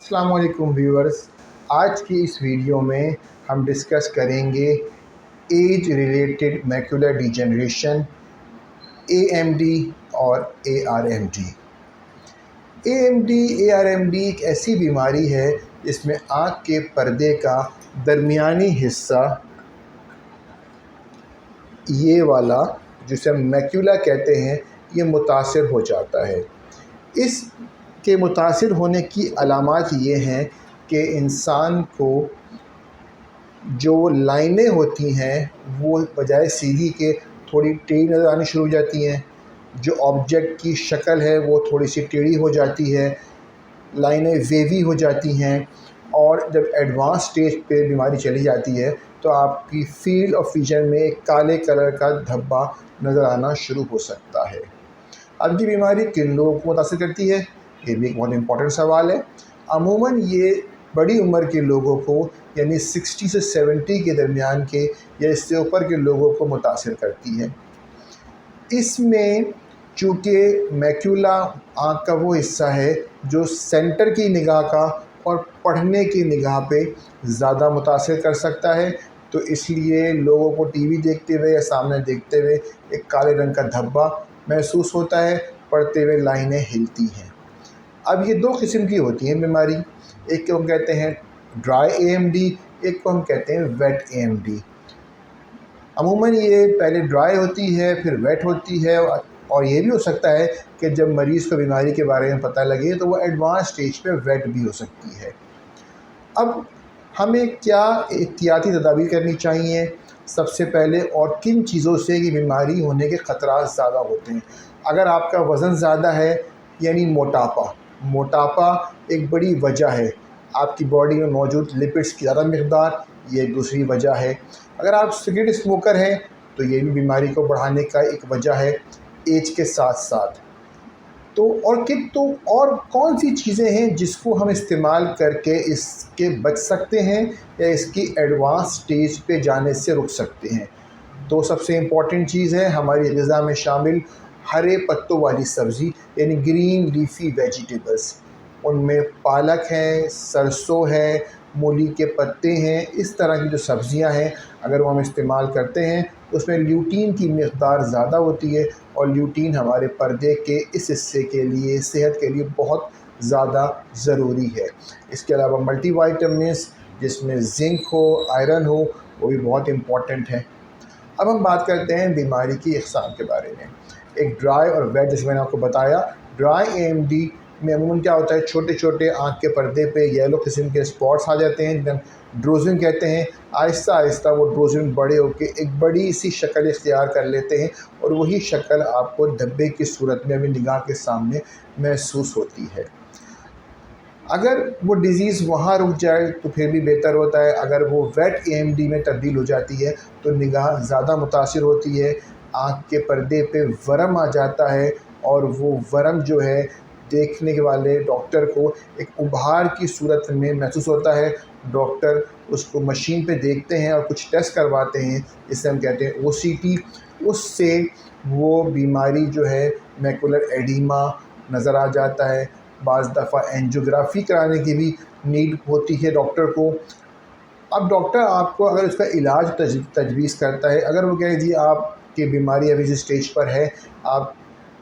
अस्सलाम वालेकुम व्यूअर्स। आज की इस वीडियो में हम डिस्कस करेंगे age related macular degeneration, AMD और ARMD। AMD ARMD एक ऐसी बीमारी है जिसमें आँख के पर्दे का दरमियानी हिस्सा, ये वाला जिसे हम मैक्यूला कहते हैं, ये मुतासिर हो जाता है। इस के मुतासिर होने की अलामात ये हैं कि इंसान को जो लाइनें होती हैं वो बजाय सीधी के थोड़ी टेढ़ी नज़र आनी शुरू हो जाती हैं। जो ऑब्जेक्ट की शक्ल है वो थोड़ी सी टेढ़ी हो जाती है, लाइनें वेवी हो जाती हैं। और जब एडवांस स्टेज पे बीमारी चली जाती है तो आपकी फील्ड ऑफ विजन में एक काले कलर का धब्बा नज़र आना शुरू हो सकता है। अब ये बीमारी किन लोगों को मुतासिर करती है, ये भी एक बहुत इम्पॉर्टेंट सवाल है। अमूमन ये बड़ी उम्र के लोगों को, यानी 60 से 70 के दरमियान के या इससे ऊपर के लोगों को मुतासिर करती है। इसमें चूँकि मैक्यूला आँख का वो हिस्सा है जो सेंटर की निगाह का और पढ़ने की निगाह पे ज़्यादा मुतासिर कर सकता है, तो इसलिए लोगों को टीवी देखते हुए या सामने देखते हुए एक काले रंग का धब्बा महसूस होता है, पढ़ते हुए लाइनें हिलती हैं। अब ये दो किस्म की होती हैं बीमारी, एक को हम कहते हैं ड्राई AMD, एक को हम कहते हैं वेट AMD। अमूमन ये पहले ड्राई होती है फिर वेट होती है, और ये भी हो सकता है कि जब मरीज़ को बीमारी के बारे में पता लगे तो वो एडवांस स्टेज पे वेट भी हो सकती है। अब हमें क्या एहतियाती तदाबीर करनी चाहिए सबसे पहले, और किन चीज़ों से ये बीमारी होने के ख़तरात ज़्यादा होते हैं। अगर आपका वज़न ज़्यादा है, यानी मोटापा एक बड़ी वजह है। आपकी बॉडी में मौजूद लिपिड्स की ज़्यादा मकदार, ये दूसरी वजह है। अगर आप सिगरेट स्मोकर हैं तो ये भी बीमारी को बढ़ाने का एक वजह है एज के साथ साथ। तो और कौन सी चीज़ें हैं जिसको हम इस्तेमाल करके इसके बच सकते हैं या इसकी एडवांस स्टेज पे जाने से रुक सकते हैं। तो सबसे इम्पॉर्टेंट चीज़ है हमारी ग़िज़ा में शामिल हरे पत्तों वाली सब्ज़ी, यानी ग्रीन लीफी वेजिटेबल्स। उनमें पालक है, सरसों है, मूली के पत्ते हैं, इस तरह की जो सब्ज़ियां हैं अगर वो हम इस्तेमाल करते हैं उसमें ल्यूटीन की मकदार ज़्यादा होती है, और ल्यूटीन हमारे पर्दे के इस हिस्से के लिए, सेहत के लिए बहुत ज़्यादा ज़रूरी है। इसके अलावा मल्टीवाइटामिन्स जिसमें जिंक हो, आयरन हो, वो भी बहुत इम्पॉर्टेंट है। अब हम बात करते हैं बीमारी की अक़साम के बारे में। एक ड्राई और वेट, जैसे मैंने आपको बताया, ड्राई AMD में अमूमन क्या होता है, छोटे छोटे आँख के पर्दे पे येलो किस्म के स्पॉट्स आ जाते हैं, जिन्हें ड्रोजिन कहते हैं। आहिस्ता आहिस्ता वो ड्रोजिन बड़े होकर एक बड़ी सी शक्ल इख्तियार कर लेते हैं, और वही शक्ल आपको धब्बे की सूरत में अभी निगाह के सामने महसूस होती है। अगर वो डिज़ीज़ वहाँ रुक जाए तो फिर भी बेहतर होता है। अगर वो वेट AMD में तब्दील हो जाती है तो निगाह ज़्यादा मुतासिर होती है, आँख के पर्दे पे वरम आ जाता है, और वो वरम जो है देखने के वाले डॉक्टर को एक उभार की सूरत में महसूस होता है। डॉक्टर उसको मशीन पे देखते हैं और कुछ टेस्ट करवाते हैं, जिसे हम कहते हैं OCT। उससे वो बीमारी जो है मैकुलर एडिमा नज़र आ जाता है। बाज़ दफ़ा एंजियोग्राफी कराने की भी नीड होती है डॉक्टर को। अब डॉक्टर आपको अगर उसका इलाज तजवीज़ करता है, अगर वो कहे जी आपकी बीमारी अभी जिस स्टेज पर है, आप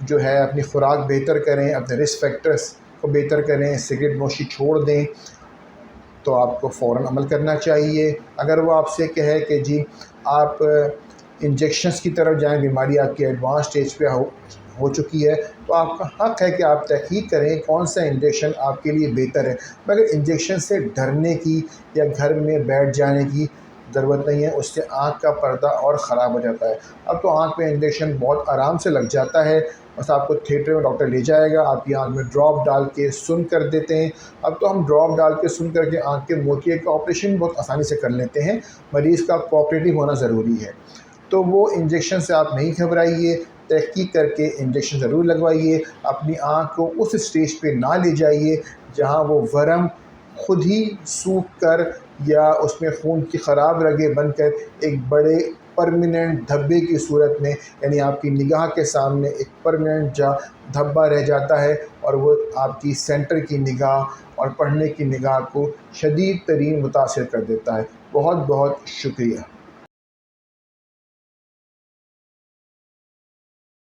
जो है अपनी खुराक बेहतर करें, अपने रिस्क फैक्टर्स को बेहतर करें, सिगरेट नोशी छोड़ दें, तो आपको फ़ौरन अमल करना चाहिए। अगर वो आपसे कहे कि जी आप इंजेक्शंस की तरफ जाएं, बीमारी आपकी एडवांस स्टेज पे हो चुकी है, तो आपका हक़ है कि आप तहक़ीक़ करें कौन सा इंजेक्शन आपके लिए बेहतर है। मगर इंजेक्शन से डरने की या घर में बैठ जाने की ज़रूरत नहीं है, उससे आँख का पर्दा और ख़राब हो जाता है। अब तो आँख में इंजेक्शन बहुत आराम से लग जाता है, बस आपको थिएटर में डॉक्टर ले जाएगा, आपकी आँख में ड्रॉप डाल के सुन कर देते हैं। अब तो हम ड्रॉप डाल के सुन करके आँख के मोतिये का ऑपरेशन बहुत आसानी से कर लेते हैं। मरीज़ का कोऑपरेटिव होना ज़रूरी है। तो वो इंजेक्शन से आप नहीं घबराइए, तहक़ीक़ करके इंजेक्शन ज़रूर लगवाइए। अपनी आँख को उस स्टेज पे ना ले जाइए जहाँ वो वरम خود ہی سوکھ کر یا اس میں خون کی خراب رگیں بن کر ایک بڑے پرماننٹ دھبے کی صورت میں، یعنی آپ کی نگاہ کے سامنے ایک پرماننٹ دھبا رہ جاتا ہے، اور وہ آپ کی سینٹر کی نگاہ اور پڑھنے کی نگاہ کو شدید ترین متاثر کر دیتا ہے۔ بہت بہت شکریہ۔